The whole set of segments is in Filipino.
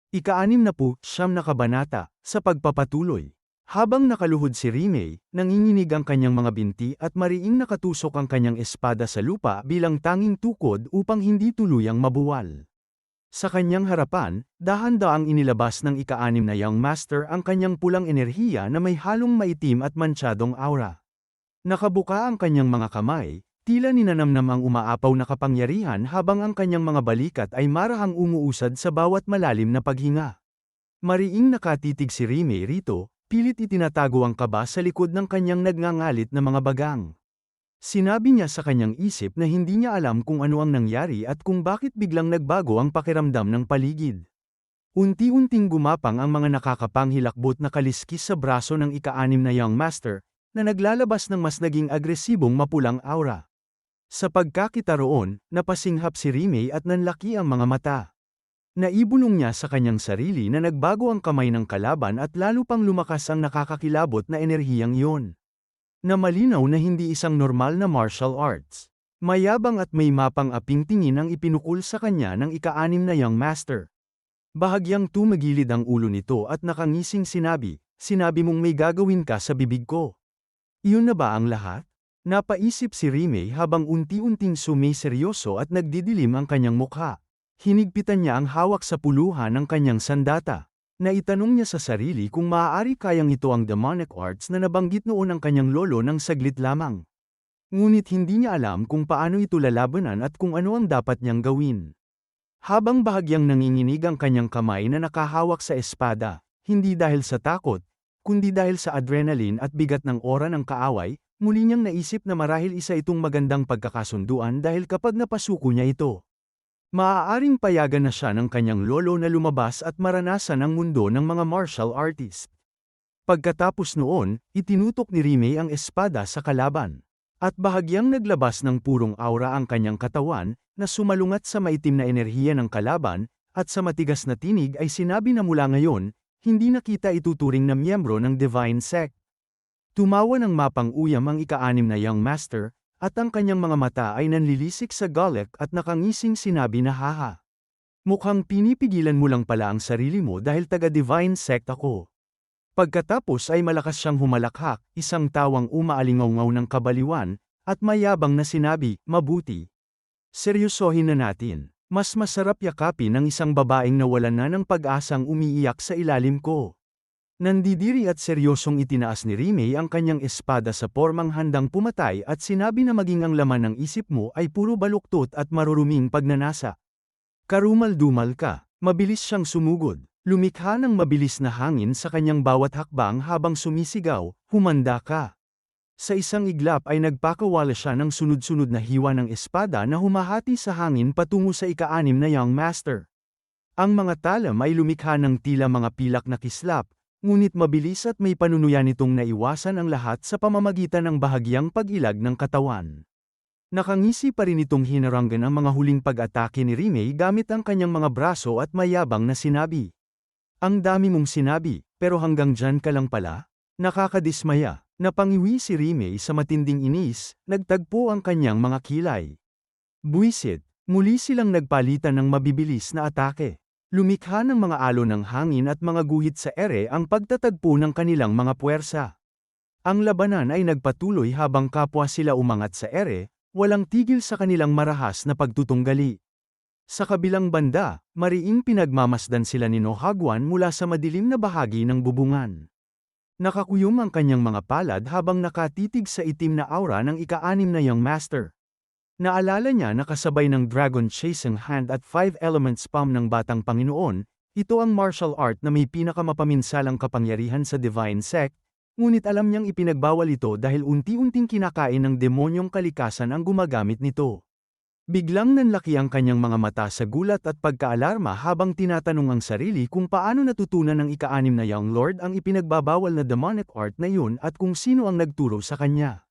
Ika-69 na kabanata, sa pagpapatuloy. Habang nakaluhod si Rimei, nanginginig ang kanyang mga binti at mariing nakatusok ang kanyang espada sa lupa bilang tanging tukod upang hindi tuluyang mabuwal. Sa kanyang harapan, dahan-daang inilabas ng ika-6 na Young Master ang kanyang pulang enerhiya na may halong maitim at manchadong aura. Nakabuka ang kanyang mga kamay, tila ninanamnam ang umaapaw na kapangyarihan habang ang kanyang mga balikat ay marahang umuusad sa bawat malalim na paghinga. Mariing nakatitig si Rimei rito, pilit itinatago ang kaba sa likod ng kanyang nagngangalit na mga bagang. Sinabi niya sa kanyang isip na hindi niya alam kung ano ang nangyari at kung bakit biglang nagbago ang pakiramdam ng paligid. Unti-unting gumapang ang mga nakakapanghilakbot na kaliskis sa braso ng ika-6 na Young Master, na naglalabas ng mas naging agresibong mapulang aura. Sa pagkakita roon, napasinghap si Rimei at nanlaki ang mga mata. Naibulong niya sa kanyang sarili na nagbago ang kamay ng kalaban at lalo pang lumakas ang nakakakilabot na enerhiyang iyon. Na malinaw na hindi isang normal na martial arts. Mayabang at may mapang-aping tingin ang ipinukol sa kanya ng ika-6 na Young Master. Bahagyang tumagilid ang ulo nito at nakangising sinabi mong may gagawin ka sa bibig ko. Iyon na ba ang lahat? Napaisip si Rimei habang unti-unting sumiseryoso at nagdidilim ang kanyang mukha. Hinigpitan niya ang hawak sa puluhan ng kanyang sandata. Naitanong niya sa sarili kung maaari kayang ito ang demonic arts na nabanggit noon ng kanyang lolo ng saglit lamang. Ngunit hindi niya alam kung paano ito lalabanan at kung ano ang dapat niyang gawin. Habang bahagyang nanginginig ang kanyang kamay na nakahawak sa espada, hindi dahil sa takot, kundi dahil sa adrenaline at bigat ng aura ng kaaway, muli niyang naisip na marahil isa itong magandang pagkakasunduan dahil kapag napasuko niya ito, maaaring payagan na siya ng kanyang lolo na lumabas at maranasan ang mundo ng mga martial artist. Pagkatapos noon, itinutok ni Rimei ang espada sa kalaban. At bahagyang naglabas ng purong aura ang kanyang katawan, na sumalungat sa maitim na enerhiya ng kalaban, at sa matigas na tinig ay sinabi na mula ngayon, hindi na kita ituturing na miyembro ng Divine Sect. Tumawa ng mapang-uyam ang ika-6 na Young Master, at ang kanyang mga mata ay nanlilisik sa galit at nakangising sinabi na haha. Mukhang pinipigilan mo lang pala ang sarili mo dahil taga-Divine Sect ako. Pagkatapos ay malakas siyang humalakhak, isang tawang umaalingaw-ngaw ng kabaliwan, at mayabang na sinabi, mabuti. Seryosohin na natin. Mas masarap yakapin ng isang babaeng nawalan na ng pag-asang umiiyak sa ilalim ko. Nandidiri at seryosong itinaas ni Rimei ang kanyang espada sa pormang handang pumatay at sinabi na maging ang laman ng isip mo ay puro baluktot at maruruming pagnanasa. Karumal-dumal ka, mabilis siyang sumugod, lumikha ng mabilis na hangin sa kanyang bawat hakbang habang sumisigaw, humanda ka. Sa isang iglap ay nagpakawala siya ng sunod-sunod na hiwa ng espada na humahati sa hangin patungo sa ika-6 na Young Master. Ang mga talam ay lumikha ng tila mga pilak na kislap, ngunit mabilis at may panunuyan nitong naiwasan ang lahat sa pamamagitan ng bahagyang pag-ilag ng katawan. Nakangisi pa rin itong hinaranggan ang mga huling pag-atake ni Rimei gamit ang kanyang mga braso at mayabang na sinabi. Ang dami mong sinabi, pero hanggang dyan ka lang pala? Nakakadismaya. Napangiwi si Rimei sa matinding inis, nagtagpo ang kanyang mga kilay. Buwisit, muli silang nagpalitan ng mabibilis na atake. Lumikha ng mga alon ng hangin at mga guhit sa ere ang pagtatagpo ng kanilang mga puwersa. Ang labanan ay nagpatuloy habang kapwa sila umangat sa ere, walang tigil sa kanilang marahas na pagtutunggali. Sa kabilang banda, mariing pinagmamasdan sila ni Nohagwan mula sa madilim na bahagi ng bubungan. Nakakuyom ang kanyang mga palad habang nakatitig sa itim na aura ng ika-6 na Young Master. Naalala niya na kasabay ng Dragon Chasing Hand at 5 Elements Palm ng Batang Panginoon, ito ang martial art na may pinakamapaminsalang kapangyarihan sa Divine Sect, ngunit alam niyang ipinagbawal ito dahil unti-unting kinakain ng demonyong kalikasan ang gumagamit nito. Biglang nanlaki ang kanyang mga mata sa gulat at pagkaalarma habang tinatanong ang sarili kung paano natutunan ng ika-6 na Young Lord ang ipinagbabawal na demonic art na yun at kung sino ang nagturo sa kanya.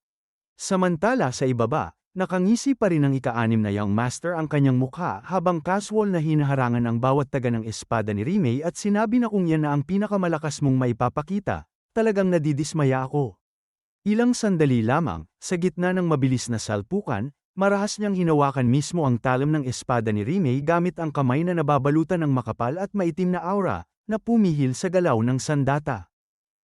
Samantala sa ibaba, nakangisi pa rin ang ika-6 na Young Master ang kanyang mukha habang casual na hinaharangan ang bawat taga ng espada ni Rimei at sinabi na kung yan na ang pinakamalakas mong maipapakita, talagang nadidismaya ako. Ilang sandali lamang, sa gitna ng mabilis na salpukan, Marahas niyang hinawakan mismo ang talam ng espada ni Rimmey gamit ang kamay na nababalutan ng makapal at maitim na aura, na pumihil sa galaw ng sandata.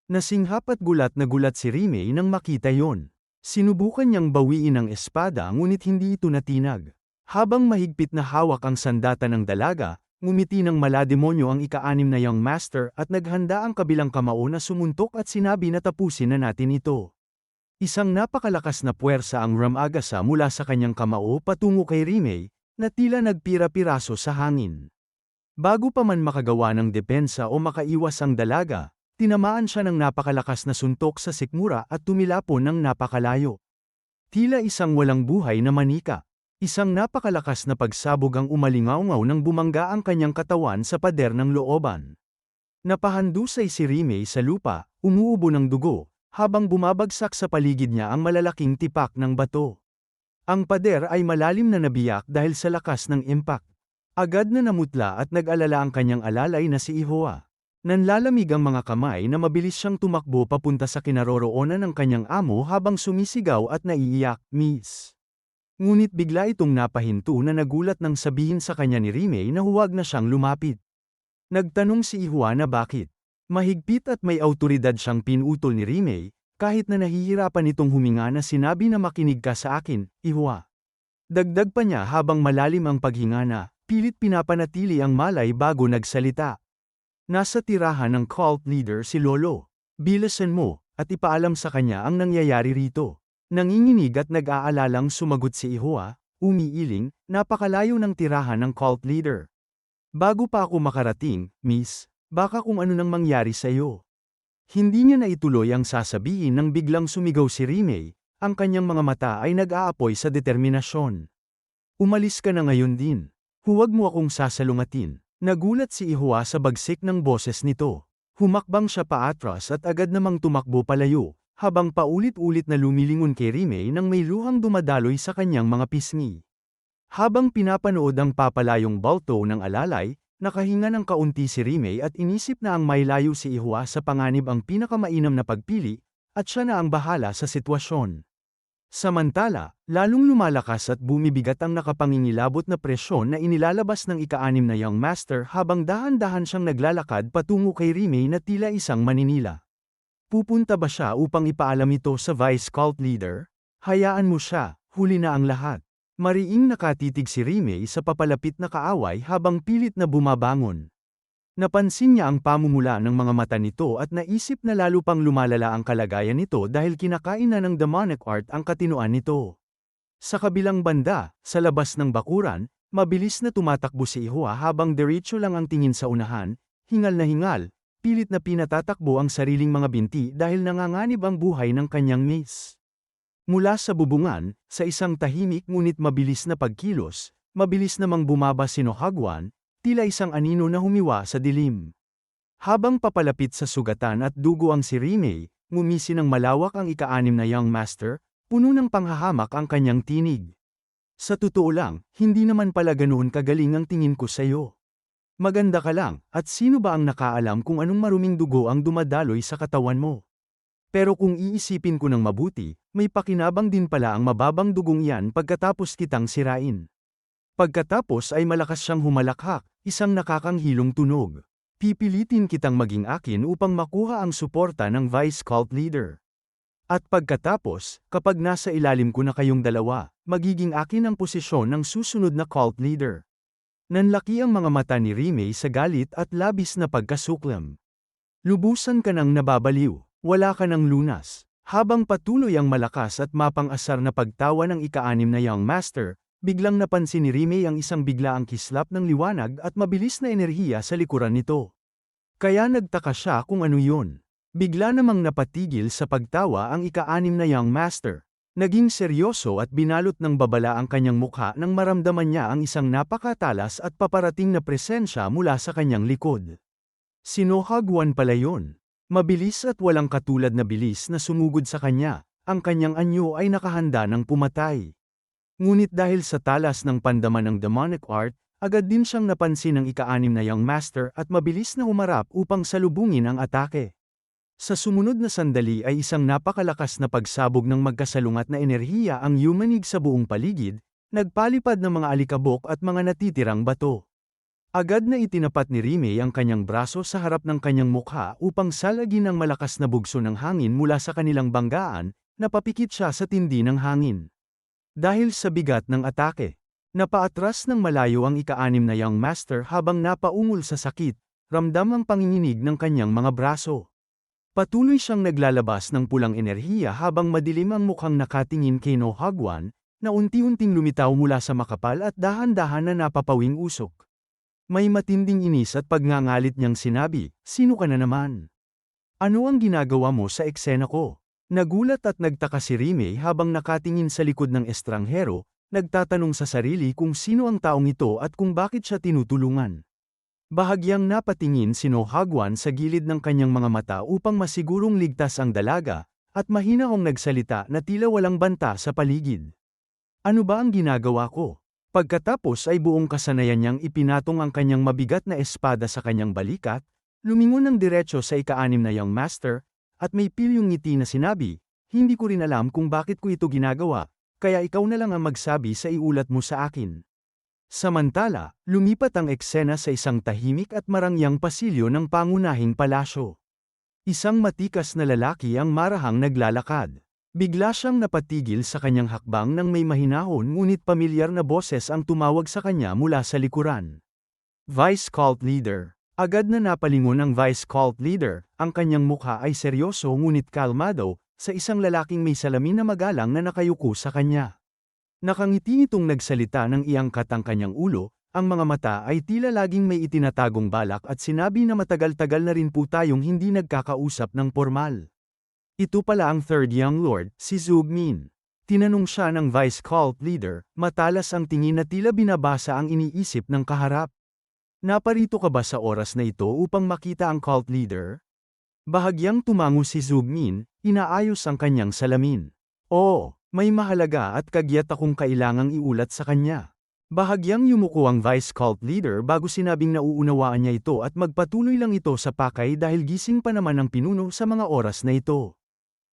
Nasinghap at gulat na gulat si Rimmey nang makita yon. Sinubukan niyang bawiin ang espada ngunit hindi ito natinag. Habang mahigpit na hawak ang sandata ng dalaga, ngumiti ng malademonyo ang ika-6 na young master at naghanda ang kabilang kamao na sumuntok at sinabi na tapusin na natin ito. Isang napakalakas na puwersa ang ramagasa mula sa kanyang kamao patungo kay Rimmey, na tila nagpira-piraso sa hangin. Bago pa man makagawa ng depensa o makaiwas ang dalaga, tinamaan siya ng napakalakas na suntok sa sikmura at tumilapon ng napakalayo. Tila isang walang buhay na manika. Isang napakalakas na pagsabog ang umalingaw-ngaw nang bumangga ang kanyang katawan sa pader ng looban. Napahandusay si Rimmey sa lupa, umuubo ng dugo, habang bumabagsak sa paligid niya ang malalaking tipak ng bato. Ang pader ay malalim na nabiyak dahil sa lakas ng impact. Agad na namutla at nag-alala ang kanyang alalay na si Ihoa. Nanlalamig ang mga kamay na mabilis siyang tumakbo papunta sa kinaroroonan ng kanyang amo habang sumisigaw at naiiyak, "Miss." Ngunit bigla itong napahinto na nagulat nang sabihin sa kanya ni Rimmey na huwag na siyang lumapit. Nagtanong si Ihoa na bakit. Mahigpit at may awtoridad siyang pinutol ni Rimmey, kahit na nahihirapan itong huminga na sinabi na makinig ka sa akin, Ihoa. Dagdag pa niya habang malalim ang paghinga na, pilit pinapanatili ang malay bago nagsalita. Nasa tirahan ng cult leader si Lolo. Bilasan mo, at ipaalam sa kanya ang nangyayari rito. Nanginginig at nag-aalalang sumagot si Ihoa, umiiling, napakalayo ng tirahan ng cult leader. Bago pa ako makarating, Miss, baka kung ano nang mangyari sa iyo. Hindi niya na ituloy ang sasabihin nang biglang sumigaw si Rimmey, ang kanyang mga mata ay nag-aapoy sa determinasyon. Umalis ka na ngayon din. Huwag mo akong sasalungatin. Nagulat si Ihoa sa bagsik ng boses nito. Humakbang siya paatras at agad namang tumakbo palayo, habang paulit-ulit na lumilingon kay Rimmey nang may luhang dumadaloy sa kanyang mga pisngi. Habang pinapanood ang papalayong balto ng alalay, nakahinga ng kaunti si Rimmey at inisip na ang may layo si Ihoa sa panganib ang pinakamainam na pagpili, at siya na ang bahala sa sitwasyon. Samantala, lalong lumalakas at bumibigat ang nakapangingilabot na presyon na inilalabas ng ika-6 na young master habang dahan-dahan siyang naglalakad patungo kay Rimmey na tila isang maninila. Pupunta ba siya upang ipaalam ito sa vice cult leader? Hayaan mo siya, huli na ang lahat. Mariing nakatitig si Rimmey sa papalapit na kaaway habang pilit na bumabangon. Napansin niya ang pamumula ng mga mata nito at naisip na lalo pang lumalala ang kalagayan nito dahil kinakain na ng demonic art ang katinoan nito. Sa kabilang banda, sa labas ng bakuran, mabilis na tumatakbo si Ihoa habang diretso lang ang tingin sa unahan, hingal na hingal, pilit na pinatatakbo ang sariling mga binti dahil nanganganib ang buhay ng kanyang miss. Mula sa bubungan, sa isang tahimik ngunit mabilis na pagkilos, mabilis namang bumaba si Nohagwan, tila isang anino na humiwa sa dilim. Habang papalapit sa sugatan at dugo ang si Rimmey, ngumisi ng malawak ang ika-6 na young master, puno ng panghahamak ang kanyang tinig. Sa totoo lang, hindi naman pala ganoon kagaling ang tingin ko sa'yo. Maganda ka lang, at sino ba ang nakaalam kung anong maruming dugo ang dumadaloy sa katawan mo? Pero kung iisipin ko ng mabuti, may pakinabang din pala ang mababang dugong iyan pagkatapos kitang sirain. Pagkatapos ay malakas siyang humalakhak, isang nakakanghilong tunog. Pipilitin kitang maging akin upang makuha ang suporta ng vice cult leader. At pagkatapos, kapag nasa ilalim ko na kayong dalawa, magiging akin ang posisyon ng susunod na cult leader. Nanlaki ang mga mata ni Rimmey sa galit at labis na pagkasuklam. Lubusan ka nang nababaliw. Wala ka ng lunas. Habang patuloy ang malakas at mapang-asar na pagtawa ng ika-6 na young master, biglang napansin ni Rimmey ang isang biglaang kislap ng liwanag at mabilis na enerhiya sa likuran nito. Kaya nagtaka siya kung ano yun. Bigla namang napatigil sa pagtawa ang ika-6 na young master. Naging seryoso at binalot ng babala ang kanyang mukha nang maramdaman niya ang isang napakatalas at paparating na presensya mula sa kanyang likod. Si Nohagwan pala yun. Mabilis at walang katulad na bilis na sumugod sa kanya, ang kanyang anyo ay nakahanda ng pumatay. Ngunit dahil sa talas ng pandaman ng demonic art, agad din siyang napansin ng ika-6 na young master at mabilis na humarap upang salubungin ang atake. Sa sumunod na sandali ay isang napakalakas na pagsabog ng magkasalungat na enerhiya ang yumanig sa buong paligid, nagpalipad ng mga alikabok at mga natitirang bato. Agad na itinapat ni Rime ang kanyang braso sa harap ng kanyang mukha upang salagin ang malakas na bugso ng hangin mula sa kanilang banggaan, napapikit siya sa tindi ng hangin. Dahil sa bigat ng atake, napaatras ng malayo ang ika-6 na young master habang napaungol sa sakit, ramdam ang panginginig ng kanyang mga braso. Patuloy siyang naglalabas ng pulang enerhiya habang madilim ang mukhang nakatingin kay No Hagwon, na unti-unting lumitaw mula sa makapal at dahan-dahan na napapawing usok. May matinding inis at pagngangalit niyang sinabi, "Sino ka na naman? Ano ang ginagawa mo sa eksena ko?" Nagulat at nagtaka si Rime habang nakatingin sa likod ng estranghero, nagtatanong sa sarili kung sino ang taong ito at kung bakit siya tinutulungan. Bahagyang napatingin si No Hagwon sa gilid ng kanyang mga mata upang masigurong ligtas ang dalaga, at mahinahong nagsalita na tila walang banta sa paligid. "Ano ba ang ginagawa ko?" Pagkatapos ay buong kasanayan niyang ipinatong ang kanyang mabigat na espada sa kanyang balikat, lumingon ng diretso sa ika-6 na young master, at may pilyong ngiti na sinabi, "Hindi ko rin alam kung bakit ko ito ginagawa, kaya ikaw na lang ang magsabi sa iulat mo sa akin." Samantala, lumipat ang eksena sa isang tahimik at marangyang pasilyo ng pangunahing palasyo. Isang matikas na lalaki ang marahang naglalakad. Bigla siyang napatigil sa kanyang hakbang nang may mahinahon ngunit pamilyar na boses ang tumawag sa kanya mula sa likuran. "Vice Cult Leader." Agad na napalingon ang Vice Cult Leader, ang kanyang mukha ay seryoso ngunit kalmado, sa isang lalaking may salamin na magalang na nakayuko sa kanya. Nakangiti itong nagsalita nang iangkat ang kanyang ulo, ang mga mata ay tila laging may itinatagong balak at sinabi na matagal-tagal na rin po tayong hindi nagkakausap ng formal. Ito pala ang third young lord, si Zugmin. Tinanong siya ng Vice Cult Leader, matalas ang tingin na tila binabasa ang iniisip ng kaharap. "Naparito ka ba sa oras na ito upang makita ang cult leader?" Bahagyang tumango si Zugmin, inaayos ang kanyang salamin. "Oo, may mahalaga at kagyat akong kailangang iulat sa kanya." Bahagyang yumuko ang Vice Cult Leader bago sinabing nauunawaan niya ito at magpatuloy lang ito sa pakay dahil gising pa naman ang pinuno sa mga oras na ito.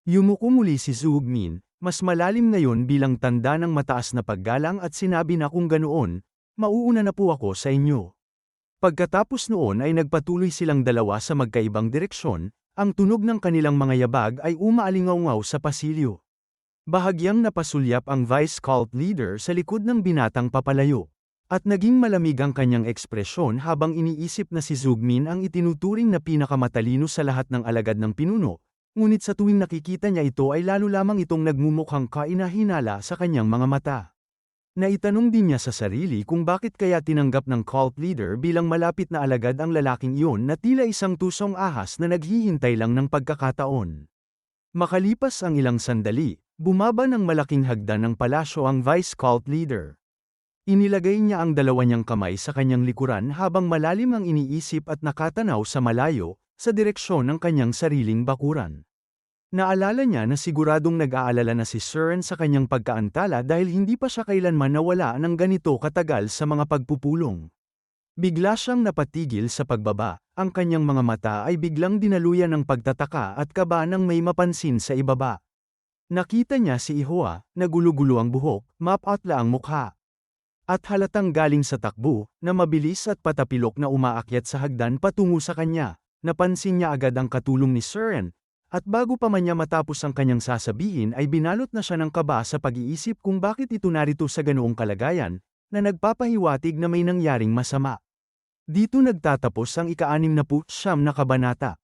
Yumuko muli si Zugmin, mas malalim ngayon bilang tanda ng mataas na paggalang at sinabi na kung ganoon, "Mauuna na po ako sa inyo." Pagkatapos noon ay nagpatuloy silang dalawa sa magkaibang direksyon, ang tunog ng kanilang mga yabag ay umaalingaw sa pasilyo. Bahagyang napasulyap ang Vice Cult Leader sa likod ng binatang papalayo. At naging malamig ang kanyang ekspresyon habang iniisip na si Zugmin ang itinuturing na pinakamatalino sa lahat ng alagad ng pinuno, ngunit sa tuwing nakikita niya ito ay lalo lamang itong nagmumukhang kainahinala sa kanyang mga mata. Naitanong din niya sa sarili kung bakit kaya tinanggap ng cult leader bilang malapit na alagad ang lalaking iyon na tila isang tusong ahas na naghihintay lang ng pagkakataon. Makalipas ang ilang sandali, bumaba ng malaking hagdan ng palasyo ang Vice Cult Leader. Inilagay niya ang dalawa niyang kamay sa kanyang likuran habang malalim ang iniisip at nakatanaw sa malayo, sa direksyon ng kanyang sariling bakuran. Naalala niya na siguradong nag-aalala na si Suren sa kanyang pagkaantala dahil hindi pa siya kailanman nawala ng ganito katagal sa mga pagpupulong. Bigla siyang napatigil sa pagbaba, ang kanyang mga mata ay biglang dinaluyan ng pagtataka at kaba nang may mapansin sa ibaba. Nakita niya si Ihua, nagulugulo ang buhok, mapatla ang mukha. At halatang galing sa takbo, na mabilis at patapilok na umaakyat sa hagdan patungo sa kanya. Napansin niya agad ang katulong ni Suren, at bago pa man niya matapos ang kanyang sasabihin ay binalot na siya ng kaba sa pag-iisip kung bakit ito narito sa ganoong kalagayan, na nagpapahiwatig na may nangyaring masama. Dito nagtatapos ang ika-69 na kabanata.